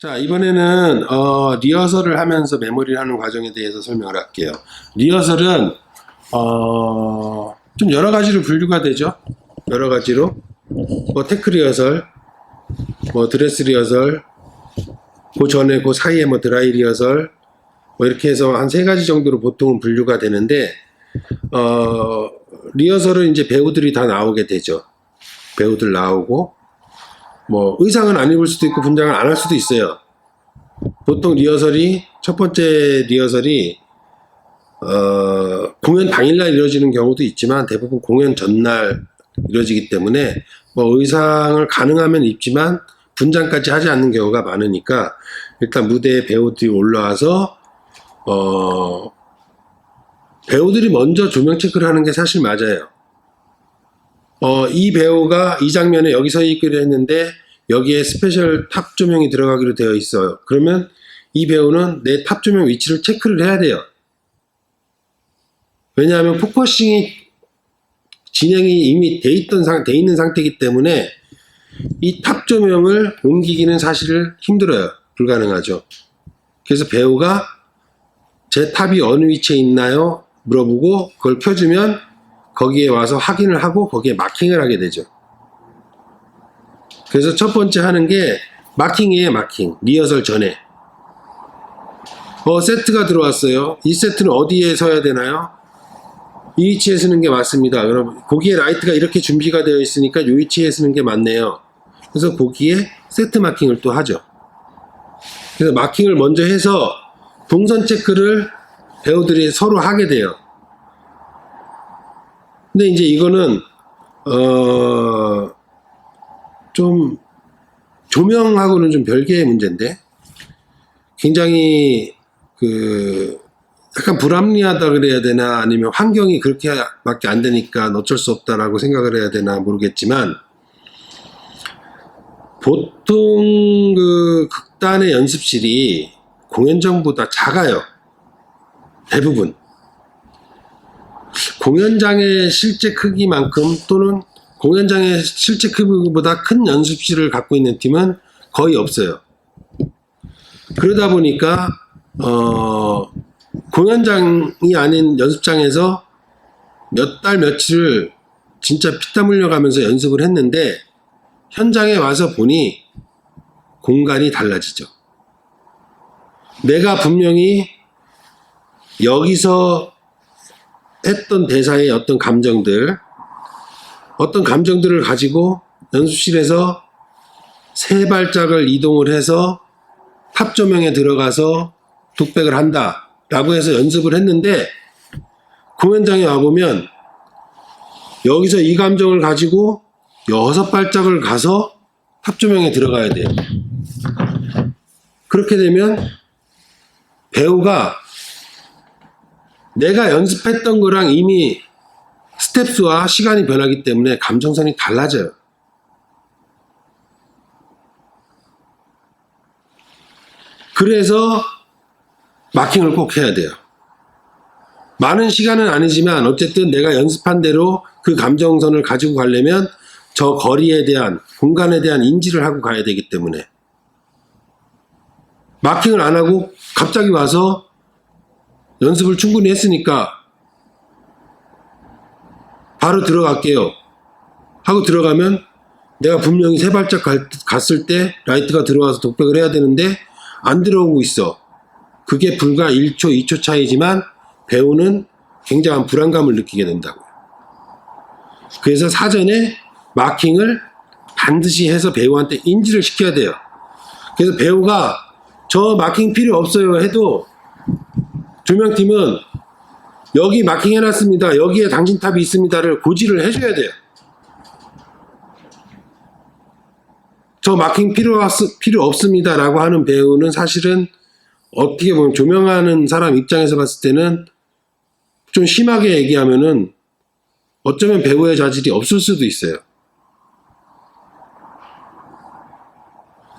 자, 이번에는 리허설을 하면서 메모리를 하는 과정에 대해서 설명을 할게요. 리허설은 좀 여러 가지로 분류가 되죠. 여러 가지로 뭐 테크 리허설, 뭐 드레스 리허설, 그 전에 그 사이에 뭐 드라이 리허설, 뭐 이렇게 해서 한 세 가지 정도로 보통은 분류가 되는데 리허설은 이제 배우들이 다 나오게 되죠. 배우들 나오고 뭐 의상은 안 입을 수도 있고 분장을 안 할 수도 있어요. 보통 리허설이 첫 번째 리허설이 공연 당일날 이루어지는 경우도 있지만 대부분 공연 전날 이루어지기 때문에 뭐 의상을 가능하면 입지만 분장까지 하지 않는 경우가 많으니까 일단 무대에 배우들이 올라와서 배우들이 먼저 조명 체크를 하는 게 사실 맞아요. 이 배우가 이 장면에 여기 서 있기로 했는데 여기에 스페셜 탑 조명이 들어가기로 되어 있어요. 그러면 이 배우는 내 탑 조명 위치를 체크를 해야 돼요. 왜냐하면 포커싱이 진행이 이미 돼 있는 상태이기 때문에 이 탑 조명을 옮기기는 사실 힘들어요. 불가능하죠. 그래서 배우가 제 탑이 어느 위치에 있나요? 물어보고 그걸 켜주면 거기에 와서 확인을 하고 거기에 마킹을 하게 되죠. 그래서 첫 번째 하는 게 마킹이에요. 마킹. 리허설 전에 세트가 들어왔어요. 이 세트는 어디에 서야 되나요? 이 위치에 서는 게 맞습니다. 여러분 거기에 라이트가 이렇게 준비가 되어 있으니까 이 위치에 서는 게 맞네요. 그래서 거기에 세트 마킹을 또 하죠. 그래서 마킹을 먼저 해서 동선 체크를 배우들이 서로 하게 돼요. 근데 이제 이거는 좀 조명하고는 좀 별개의 문제인데 굉장히 약간 불합리하다 그래야 되나 아니면 환경이 그렇게밖에 안 되니까 어쩔 수 없다라고 생각을 해야 되나 모르겠지만 보통 극단의 연습실이 공연장보다 작아요. 대부분 공연장의 실제 크기만큼 또는 공연장의 실제 크기보다 큰 연습실을 갖고 있는 팀은 거의 없어요. 그러다 보니까 공연장이 아닌 연습장에서 몇 달 며칠을 진짜 피땀 흘려가면서 연습을 했는데 현장에 와서 보니 공간이 달라지죠. 내가 분명히 여기서 했던 대사의 어떤 감정들을 가지고 연습실에서 세 발짝을 이동을 해서 탑 조명에 들어가서 독백을 한다 라고 해서 연습을 했는데 공연장에 와보면 여기서 이 감정을 가지고 6발짝을 가서 탑 조명에 들어가야 돼요. 그렇게 되면 배우가 내가 연습했던 거랑 이미 스텝스와 시간이 변하기 때문에 감정선이 달라져요. 그래서 마킹을 꼭 해야 돼요. 많은 시간은 아니지만 어쨌든 내가 연습한 대로 그 감정선을 가지고 가려면 저 거리에 대한 공간에 대한 인지를 하고 가야 되기 때문에 마킹을 안 하고 갑자기 와서 연습을 충분히 했으니까 바로 들어갈게요 하고 들어가면 내가 분명히 세 발짝 갔을 때 라이트가 들어와서 독백을 해야 되는데 안 들어오고 있어. 그게 불과 1초, 2초 차이지만 배우는 굉장한 불안감을 느끼게 된다고요. 그래서 사전에 마킹을 반드시 해서 배우한테 인지를 시켜야 돼요. 그래서 배우가 저 마킹 필요 없어요 해도 조명팀은 여기 마킹 해놨습니다. 여기에 당신 탑이 있습니다를 고지를 해줘야 돼요. 저 마킹 필요 없습니다 라고 하는 배우는 사실은 어떻게 보면 조명하는 사람 입장에서 봤을 때는 좀 심하게 얘기하면은 어쩌면 배우의 자질이 없을 수도 있어요.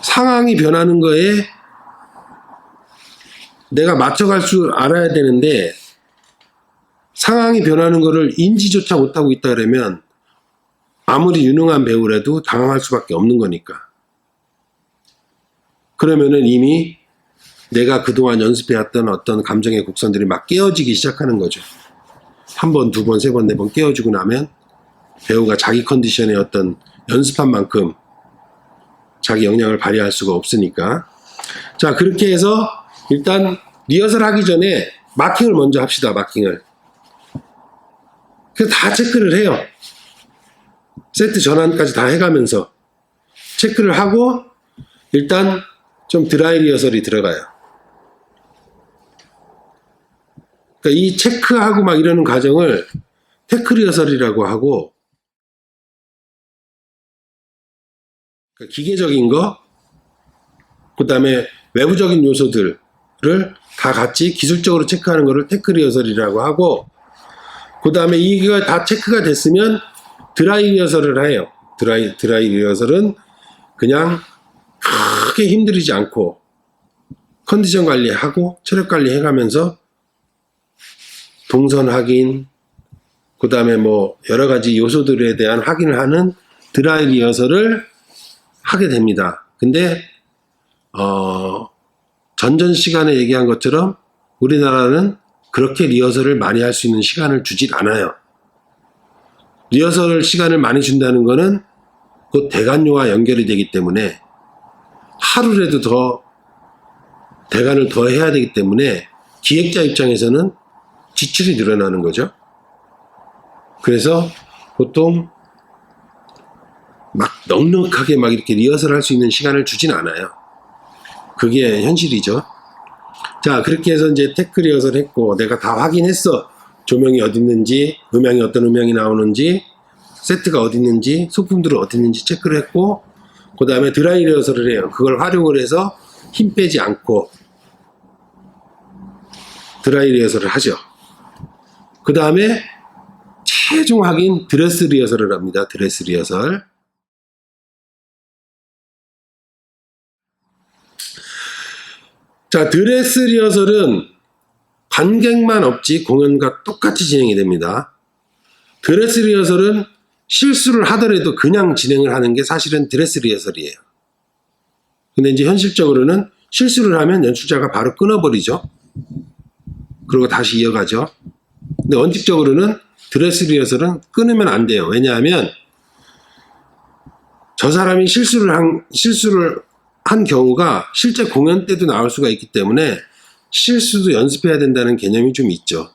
상황이 변하는 거에 내가 맞춰갈 줄 알아야 되는데 상황이 변하는 거를 인지조차 못하고 있다 그러면 아무리 유능한 배우라도 당황할 수밖에 없는 거니까. 그러면은 이미 내가 그동안 연습해왔던 어떤 감정의 곡선들이 막 깨어지기 시작하는 거죠. 한 번, 두 번, 세 번, 네 번 깨어지고 나면 배우가 자기 컨디션의 어떤 연습한 만큼 자기 역량을 발휘할 수가 없으니까. 자, 그렇게 해서 일단 리허설 하기 전에 마킹을 먼저 합시다. 마킹을. 그래서 다 체크를 해요. 세트 전환까지 다 해가면서 체크를 하고 일단 좀 드라이 리허설이 들어가요. 그러니까 이 체크하고 막 이러는 과정을 테크 리허설이라고 하고, 그러니까 기계적인 거, 그 다음에 외부적인 요소들을 다 같이 기술적으로 체크하는 거를 테크 리허설이라고 하고, 그 다음에 이거 다 체크가 됐으면 드라이 리허설을 해요. 드라이 리허설은 그냥 크게 힘들이지 않고 컨디션 관리하고 체력 관리 해가면서 동선 확인, 그 다음에 뭐 여러 가지 요소들에 대한 확인을 하는 드라이 리허설을 하게 됩니다. 근데 전전 시간에 얘기한 것처럼 우리나라는 그렇게 리허설을 많이 할 수 있는 시간을 주질 않아요. 리허설 시간을 많이 준다는 거는 곧 대관료와 연결이 되기 때문에 하루라도 더 대관을 더 해야 되기 때문에 기획자 입장에서는 지출이 늘어나는 거죠. 그래서 보통 막 넉넉하게 막 이렇게 리허설 할 수 있는 시간을 주진 않아요. 그게 현실이죠. 자, 그렇게 해서 이제 테크 리허설 했고, 내가 다 확인했어. 조명이 어디 있는지, 음향이 어떤 음향이 나오는지, 세트가 어디 있는지, 소품들은 어디 있는지 체크를 했고, 그 다음에 드라이 리허설을 해요. 그걸 활용을 해서 힘 빼지 않고 드라이 리허설을 하죠. 그 다음에 최종 확인 드레스 리허설을 합니다. 드레스 리허설. 자, 드레스 리허설은 관객만 없지 공연과 똑같이 진행이 됩니다. 드레스 리허설은 실수를 하더라도 그냥 진행을 하는 게 사실은 드레스 리허설이에요. 근데 이제 현실적으로는 실수를 하면 연출자가 바로 끊어버리죠. 그리고 다시 이어가죠. 근데 원칙적으로는 드레스 리허설은 끊으면 안 돼요. 왜냐하면 저 사람이 실수를 한 경우가 실제 공연 때도 나올 수가 있기 때문에 실수도 연습해야 된다는 개념이 좀 있죠.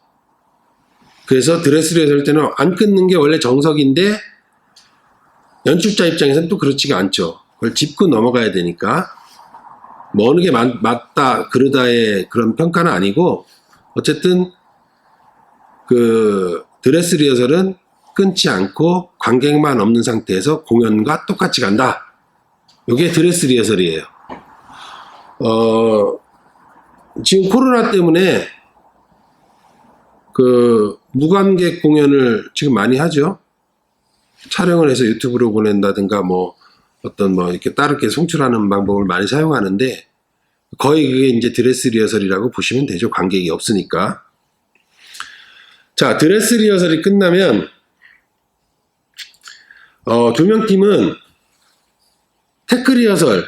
그래서 드레스 리허설 때는 안 끊는 게 원래 정석인데 연출자 입장에서는 또 그렇지가 않죠. 그걸 짚고 넘어가야 되니까 뭐 어느 게 맞다 그르다의 그런 평가는 아니고 어쨌든 그 드레스 리허설은 끊지 않고 관객만 없는 상태에서 공연과 똑같이 간다. 이게 드레스 리허설이에요. 지금 코로나 때문에 그 무관객 공연을 지금 많이 하죠. 촬영을 해서 유튜브로 보낸다든가 뭐 어떤 뭐 이렇게 다르게 송출하는 방법을 많이 사용하는데 거의 그게 이제 드레스 리허설이라고 보시면 되죠. 관객이 없으니까. 자, 드레스 리허설이 끝나면 조명팀은 테크 리허설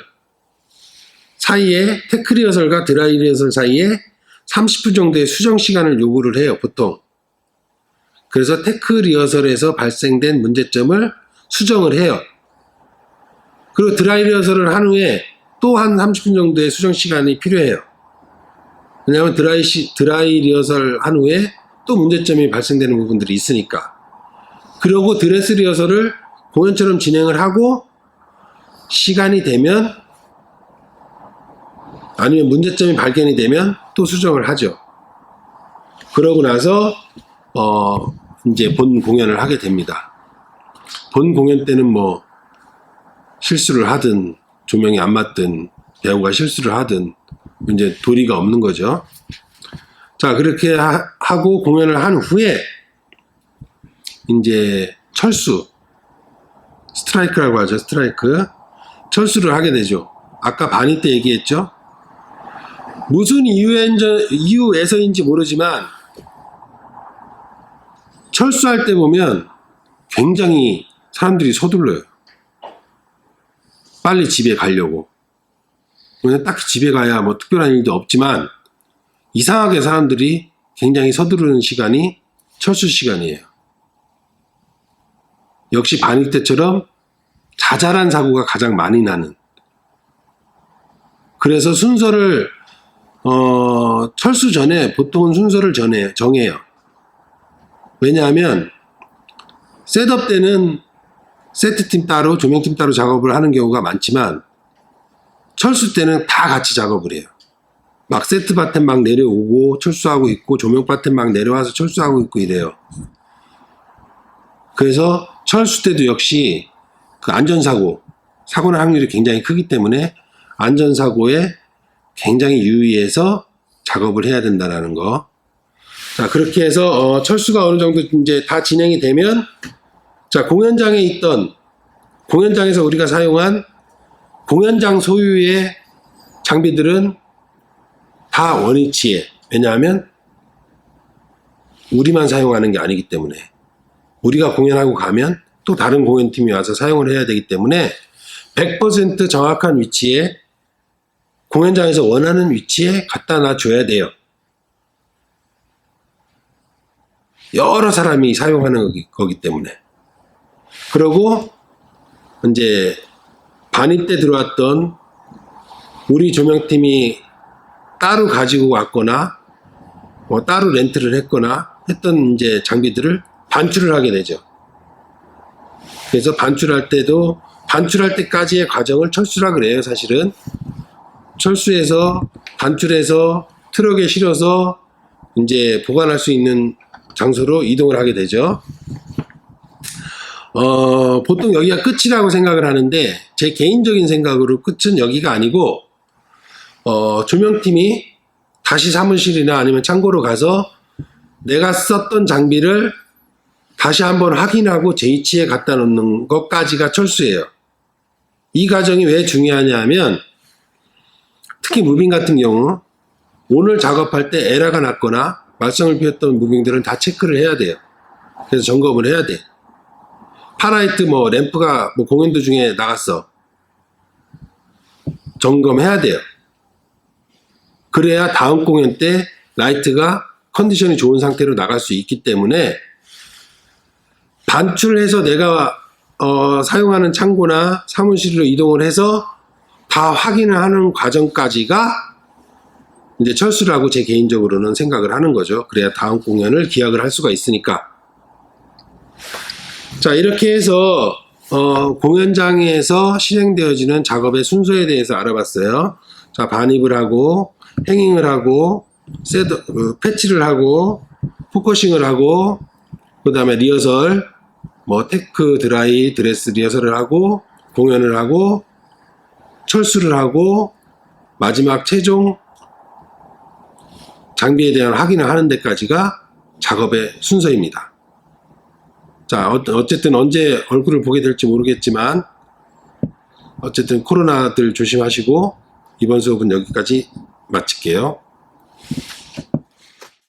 사이에 테크 리허설과 드라이 리허설 사이에 30분 정도의 수정 시간을 요구를 해요. 보통. 그래서 테크 리허설에서 발생된 문제점을 수정을 해요. 그리고 드라이 리허설을 한 후에 또 한 30분 정도의 수정 시간이 필요해요. 왜냐하면 드라이 리허설 한 후에 또 문제점이 발생되는 부분들이 있으니까. 그리고 드레스 리허설을 공연처럼 진행을 하고 시간이 되면 아니면 문제점이 발견이 되면 또 수정을 하죠. 그러고 나서 이제 본 공연을 하게 됩니다. 본 공연 때는 뭐 실수를 하든 조명이 안 맞든 배우가 실수를 하든 이제 도리가 없는 거죠. 자, 그렇게 하고 공연을 한 후에 이제 철수 스트라이크라고 하죠. 스트라이크 철수를 하게 되죠. 아까 바니 때 얘기했죠. 무슨 이유에서인지 모르지만 철수할 때 보면 굉장히 사람들이 서둘러요. 빨리 집에 가려고. 그냥 딱히 집에 가야 뭐 특별한 일도 없지만 이상하게 사람들이 굉장히 서두르는 시간이 철수 시간이에요. 역시 반입 때처럼 자잘한 사고가 가장 많이 나는. 그래서 순서를 철수 전에 보통은 순서를 정해요. 왜냐하면 셋업 때는 세트팀 따로 조명팀 따로 작업을 하는 경우가 많지만 철수 때는 다 같이 작업을 해요. 막 세트 바텐 막 내려오고 철수하고 있고 조명 바텐 막 내려와서 철수하고 있고 이래요. 그래서 철수 때도 역시 그 안전사고, 사고 날 확률이 굉장히 크기 때문에 안전사고에 굉장히 유의해서 작업을 해야 된다는 거. 자, 그렇게 해서 철수가 어느 정도 이제 다 진행이 되면, 자, 공연장에서 우리가 사용한 공연장 소유의 장비들은 다 원위치에. 왜냐하면 우리만 사용하는 게 아니기 때문에, 우리가 공연하고 가면 또 다른 공연팀이 와서 사용을 해야 되기 때문에 100% 정확한 위치에, 공연장에서 원하는 위치에 갖다 놔줘야 돼요. 여러 사람이 사용하는 거기 때문에. 그리고 이제 반입 때 들어왔던 우리 조명팀이 따로 가지고 왔거나 뭐 따로 렌트를 했거나 했던 이제 장비들을 반출을 하게 되죠. 그래서 반출할 때까지의 과정을 철수라 그래요. 사실은 철수해서 반출해서 트럭에 실어서 이제 보관할 수 있는 장소로 이동을 하게 되죠. 보통 여기가 끝이라고 생각을 하는데 제 개인적인 생각으로 끝은 여기가 아니고 조명팀이 다시 사무실이나 아니면 창고로 가서 내가 썼던 장비를 다시 한번 확인하고 제 위치에 갖다 놓는 것까지가 철수예요. 이 과정이 왜 중요하냐 하면 특히 무빙 같은 경우 오늘 작업할 때 에러가 났거나 말썽을 피웠던 무빙들은 다 체크를 해야 돼요. 그래서 점검을 해야 돼. 파라이트 뭐 램프가 뭐 공연 도중에 나갔어. 점검해야 돼요. 그래야 다음 공연 때 라이트가 컨디션이 좋은 상태로 나갈 수 있기 때문에 반출해서 내가 사용하는 창고나 사무실로 이동을 해서 다 확인을 하는 과정까지가 이제 철수라고 제 개인적으로는 생각을 하는 거죠. 그래야 다음 공연을 기약을 할 수가 있으니까. 자, 이렇게 해서 공연장에서 실행되어지는 작업의 순서에 대해서 알아봤어요. 자, 반입을 하고 행잉을 하고 패치를 하고 포커싱을 하고 그 다음에 리허설 뭐 테크 드라이 드레스 리허설을 하고 공연을 하고 철수를 하고 마지막 최종 장비에 대한 확인을 하는 데까지가 작업의 순서입니다. 자, 어쨌든 언제 얼굴을 보게 될지 모르겠지만 어쨌든 코로나들 조심하시고 이번 수업은 여기까지 마칠게요.